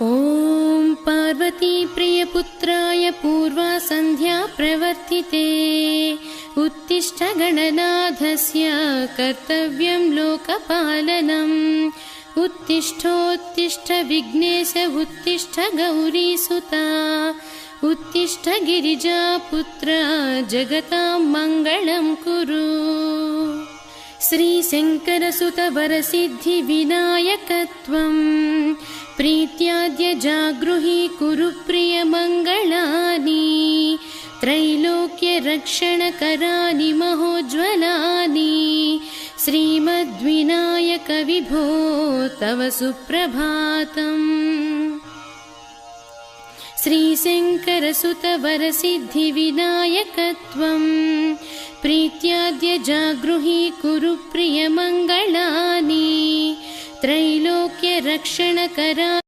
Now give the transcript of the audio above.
ॐ पार्वतीप्रियपुत्राय पूर्वा सन्ध्या प्रवर्तिते उत्तिष्ठ गणनाथस्य कर्तव्यं लोकपालनम् उत्तिष्ठोत्तिष्ठ विघ्नेश उत्तिष्ठ गौरीसुता उत्तिष्ठ गिरिजापुत्र जगतां मङ्गलं कुरु। श्रीशङ्करसुत वरसिद्धिविनायकत्वं प्रीत्याद्य जागृहि कुरु प्रियमङ्गलानि त्रैलोक्यरक्षणकरानि महोज्ज्वलानि श्रीमद्विनायक विभो तव सुप्रभातम्। श्रीशङ्करसुत वरसिद्धिविनायकत्वं प्रीत्याद्य जागृहि कुरु प्रियमङ्गलानि त्रैलोक्यरक्षणकरानि